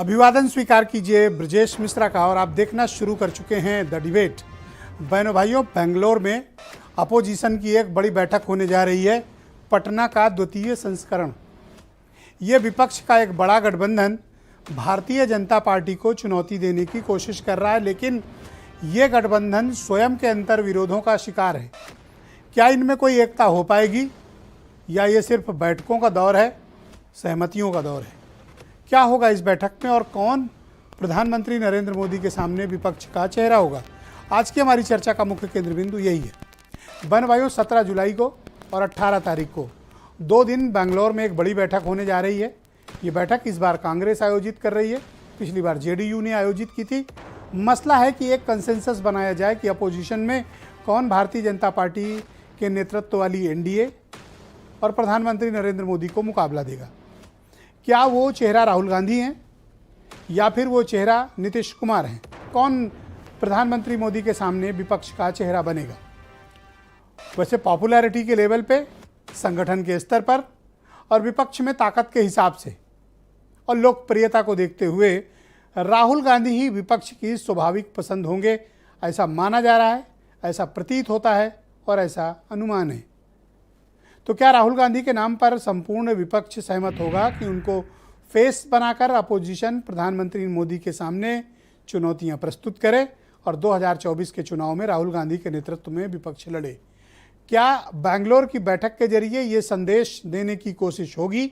अभिवादन स्वीकार कीजिए ब्रजेश मिश्रा का। और आप देखना शुरू कर चुके हैं द डिबेट। बहनों भाइयों, बेंगलोर में अपोजिशन की एक बड़ी बैठक होने जा रही है। पटना का द्वितीय संस्करण। ये विपक्ष का एक बड़ा गठबंधन भारतीय जनता पार्टी को चुनौती देने की कोशिश कर रहा है, लेकिन ये गठबंधन स्वयं के अंतर विरोधों का शिकार है। क्या इनमें कोई एकता हो पाएगी या ये सिर्फ बैठकों का दौर है, सहमतियों का दौर है? क्या होगा इस बैठक में और कौन प्रधानमंत्री नरेंद्र मोदी के सामने विपक्ष का चेहरा होगा? आज की हमारी चर्चा का मुख्य केंद्र बिंदु यही है। बहन भाइयों, 17 जुलाई को और 18 तारीख को 2 दिन बेंगलोर में एक बड़ी बैठक होने जा रही है। ये बैठक इस बार कांग्रेस आयोजित कर रही है, पिछली बार जेडीयू ने आयोजित की थी। मसला है कि एक कंसेंसस बनाया जाए कि अपोजिशन में कौन भारतीय जनता पार्टी के नेतृत्व वाली एनडीए और प्रधानमंत्री नरेंद्र मोदी को मुकाबला देगा। क्या वो चेहरा राहुल गांधी हैं या फिर वो चेहरा नीतीश कुमार हैं? कौन प्रधानमंत्री मोदी के सामने विपक्ष का चेहरा बनेगा? वैसे पॉपुलैरिटी के लेवल पे, संगठन के स्तर पर और विपक्ष में ताकत के हिसाब से और लोकप्रियता को देखते हुए राहुल गांधी ही विपक्ष की स्वाभाविक पसंद होंगे, ऐसा माना जा रहा है, ऐसा प्रतीत होता है और ऐसा अनुमान है। तो क्या राहुल गांधी के नाम पर संपूर्ण विपक्ष सहमत होगा कि उनको फेस बनाकर अपोजिशन प्रधानमंत्री मोदी के सामने चुनौतियां प्रस्तुत करे और 2024 के चुनाव में राहुल गांधी के नेतृत्व में विपक्ष लड़े? क्या बेंगलोर की बैठक के जरिए ये संदेश देने की कोशिश होगी?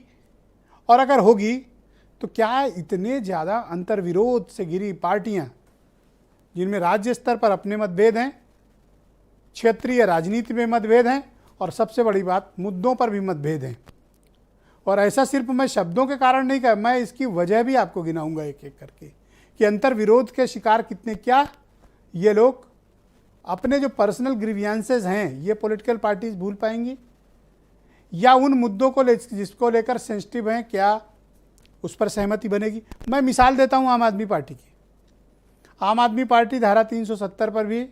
और अगर होगी तो क्या इतने ज़्यादा अंतर्विरोध से घिरी पार्टियां, जिनमें राज्य स्तर पर अपने मतभेद हैं, क्षेत्रीय राजनीति में मतभेद हैं और सबसे बड़ी बात मुद्दों पर भी मतभेद हैं, और ऐसा सिर्फ मैं शब्दों के कारण नहीं कहा, मैं इसकी वजह भी आपको गिनाऊंगा एक एक करके कि अंतर्विरोध के शिकार कितने क्या ये लोग अपने जो पर्सनल ग्रीवियंसेस हैं ये पॉलिटिकल पार्टीज भूल पाएंगी, या उन मुद्दों को जिसको लेकर सेंसिटिव हैं क्या उस पर सहमति बनेगी? मैं मिसाल देता हूं आम आदमी पार्टी की। आम आदमी पार्टी धारा 370 पर भी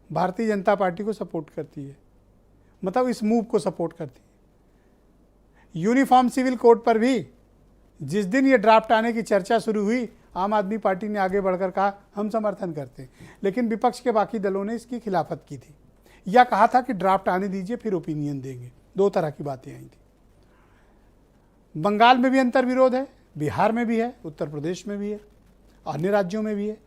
भारतीय जनता पार्टी को सपोर्ट करती है, मतलब इस मूव को सपोर्ट करती है। यूनिफॉर्म सिविल कोड पर भी जिस दिन ये ड्राफ्ट आने की चर्चा शुरू हुई, आम आदमी पार्टी ने आगे बढ़कर कहा हम समर्थन करते हैं, लेकिन विपक्ष के बाकी दलों ने इसकी खिलाफत की थी या कहा था कि ड्राफ्ट आने दीजिए फिर ओपिनियन देंगे। 2 तरह की बातें आई थी। बंगाल में भी अंतर्विरोध है, बिहार में भी है, उत्तर प्रदेश में भी है, अन्य राज्यों में भी है।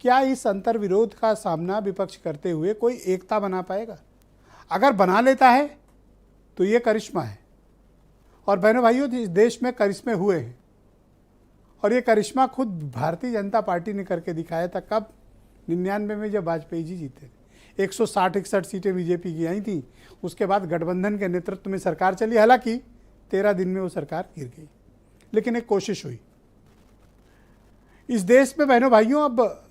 क्या इस अंतर्विरोध का सामना विपक्ष करते हुए कोई एकता बना पाएगा? अगर बना लेता है तो ये करिश्मा है। और बहनों भाइयों, इस देश में करिश्मे हुए हैं और ये करिश्मा खुद भारतीय जनता पार्टी ने करके दिखाया था। कब? 99 में जब वाजपेयी जी जीते, 160-61 सीटें बीजेपी की आई थी। उसके बाद गठबंधन के नेतृत्व में सरकार चली, हालांकि 13 दिन में वो सरकार गिर गई, लेकिन एक कोशिश हुई। इस देश में बहनों भाइयों अब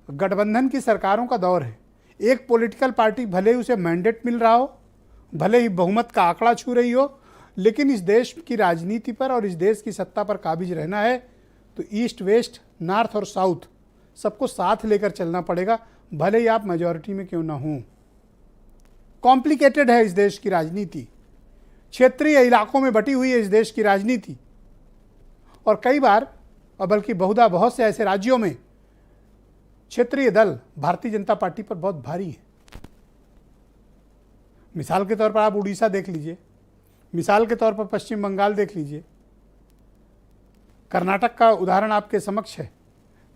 गठबंधन की सरकारों का दौर है। एक पॉलिटिकल पार्टी भले ही उसे मैंडेट मिल रहा हो, भले ही बहुमत का आंकड़ा छू रही हो, लेकिन इस देश की राजनीति पर और इस देश की सत्ता पर काबिज रहना है तो ईस्ट वेस्ट, नॉर्थ और साउथ सबको साथ लेकर चलना पड़ेगा, भले ही आप मेजॉरिटी में क्यों ना हो। कॉम्प्लिकेटेड है इस देश की राजनीति, क्षेत्रीय इलाकों में बटी हुई है इस देश की राजनीति, और कई बार और बल्कि बहुधा बहुत से ऐसे राज्यों में क्षेत्रीय दल भारतीय जनता पार्टी पर बहुत भारी है। मिसाल के तौर पर आप उड़ीसा देख लीजिए, मिसाल के तौर पर पश्चिम बंगाल देख लीजिए, कर्नाटक का उदाहरण आपके समक्ष है,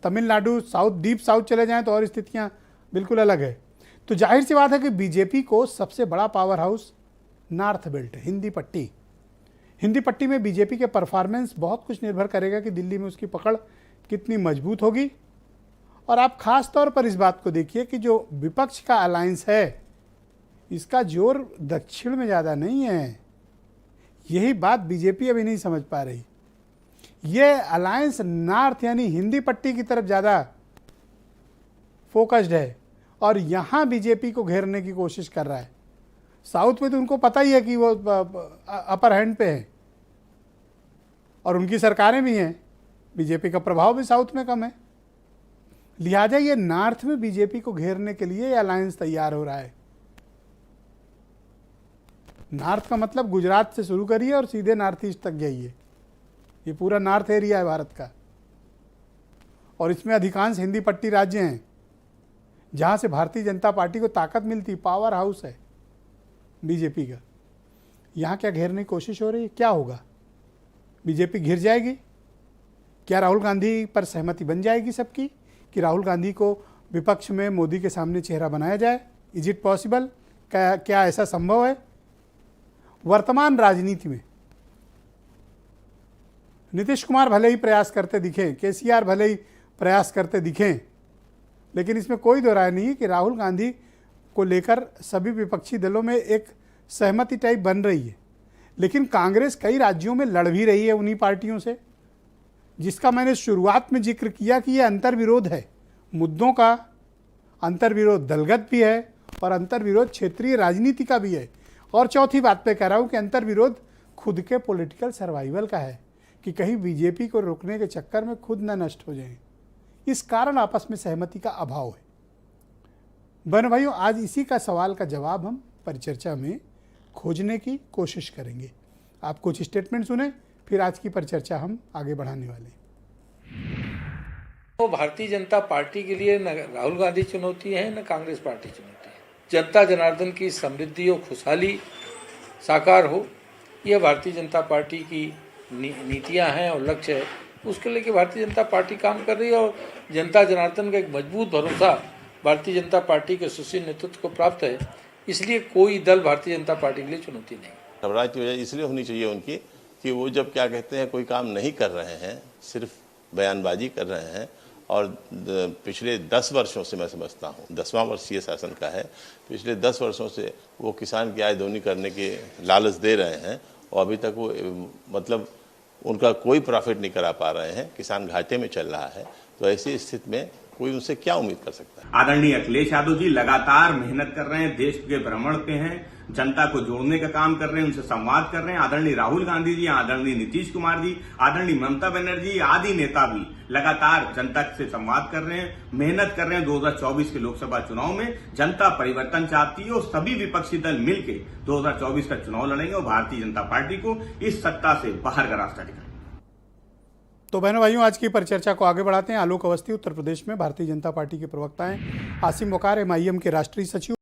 तमिलनाडु, साउथ, डीप साउथ चले जाएं तो और स्थितियां बिल्कुल अलग है। तो जाहिर सी बात है कि बीजेपी को सबसे बड़ा पावर हाउस नॉर्थ बेल्ट है, हिंदी पट्टी। हिंदी पट्टी में बीजेपी के परफॉर्मेंस बहुत कुछ निर्भर करेगा कि दिल्ली में उसकी पकड़ कितनी मजबूत होगी। और आप खास तौर पर इस बात को देखिए कि जो विपक्ष का अलायंस है, इसका जोर दक्षिण में ज़्यादा नहीं है। यही बात बीजेपी अभी नहीं समझ पा रही। ये अलायंस नॉर्थ यानी हिंदी पट्टी की तरफ ज़्यादा फोकस्ड है और यहाँ बीजेपी को घेरने की कोशिश कर रहा है। साउथ में तो उनको पता ही है कि वो अपर हैंड पे है और उनकी सरकारें भी हैं, बीजेपी का प्रभाव भी साउथ में कम है। लिहाजा ये नॉर्थ में बीजेपी को घेरने के लिए अलायंस तैयार हो रहा है। नॉर्थ का मतलब गुजरात से शुरू करिए और सीधे नॉर्थ ईस्ट तक जाइए, ये पूरा नॉर्थ एरिया है भारत का। और इसमें अधिकांश हिंदी पट्टी राज्य हैं जहां से भारतीय जनता पार्टी को ताकत मिलती, पावर हाउस है बीजेपी का। यहाँ क्या घेरने की कोशिश हो रही है? क्या होगा? बीजेपी घिर जाएगी? क्या राहुल गांधी पर सहमति बन जाएगी सबकी कि राहुल गांधी को विपक्ष में मोदी के सामने चेहरा बनाया जाए? Is it possible? क्या ऐसा संभव है? वर्तमान राजनीति में नीतीश कुमार भले ही प्रयास करते दिखें, केसीआर भले ही प्रयास करते दिखें, लेकिन इसमें कोई दो राय नहीं है कि राहुल गांधी को लेकर सभी विपक्षी दलों में एक सहमति टाइप बन रही है। लेकिन कांग्रेस कई राज्यों में लड़ भी रही है उन्हीं पार्टियों से, जिसका मैंने शुरुआत में जिक्र किया कि यह अंतर्विरोध है। मुद्दों का अंतर्विरोध दलगत भी है और अंतर्विरोध क्षेत्रीय राजनीति का भी है। और चौथी बात मैं कह रहा हूं कि अंतर्विरोध खुद के पॉलिटिकल सर्वाइवल का है कि कहीं बीजेपी को रोकने के चक्कर में खुद न नष्ट हो जाएं। इस कारण आपस में सहमति का अभाव है। बहनों भाइयों, आज इसी का सवाल का जवाब हम परिचर्चा में खोजने की कोशिश करेंगे। आप कुछ स्टेटमेंट सुने, फिर आज की परिचर्चा हम आगे बढ़ाने वाले हैं। तो भारतीय जनता पार्टी के लिए न राहुल गांधी चुनौती है न कांग्रेस पार्टी चुनौती है। जनता जनार्दन की समृद्धि और खुशहाली साकार हो, यह भारतीय जनता पार्टी की नीतियां हैं और लक्ष्य है। उसके लिए कि भारतीय जनता पार्टी काम कर रही है और जनता जनार्दन का एक मजबूत भरोसा भारतीय जनता पार्टी के सुशील नेतृत्व को प्राप्त है। इसलिए कोई दल भारतीय जनता पार्टी के लिए चुनौती नहीं। घबराहट की वजह इसलिए होनी चाहिए उनकी कि वो जब क्या कहते हैं कोई काम नहीं कर रहे हैं, सिर्फ बयानबाजी कर रहे हैं। और पिछले 10 वर्षों से मैं समझता हूँ, 10वां वर्ष ये शासन का है, पिछले 10 वर्षों से वो किसान की आय दोगुनी करने के लालच दे रहे हैं और अभी तक वो मतलब उनका कोई प्रॉफिट नहीं करा पा रहे हैं। किसान घाटे में चल रहा है। तो ऐसी स्थिति में कोई उनसे क्या उम्मीद कर सकता है? आदरणीय अखिलेश यादव जी लगातार मेहनत कर रहे हैं, देश के भ्रमण पे हैं, जनता को जोड़ने का काम कर रहे हैं, उनसे संवाद कर रहे हैं। आदरणीय राहुल गांधी जी, आदरणीय नीतीश कुमार जी, आदरणीय ममता बनर्जी आदि नेता भी लगातार जनता से संवाद कर रहे हैं, मेहनत कर रहे हैं। 2024 के लोकसभा चुनाव में जनता परिवर्तन चाहती है और सभी विपक्षी दल मिलकर 2024 का चुनाव लड़ेंगे और भारतीय जनता पार्टी को इस सत्ता से बाहर का रास्ता दिखाएंगे। तो बहनों भाइयों, आज की परिचर्चा को आगे बढ़ाते हैं। आलोक अवस्थी उत्तर प्रदेश में भारतीय जनता पार्टी के प्रवक्ता हैं, आसिम वकार MIM के राष्ट्रीय सचिव।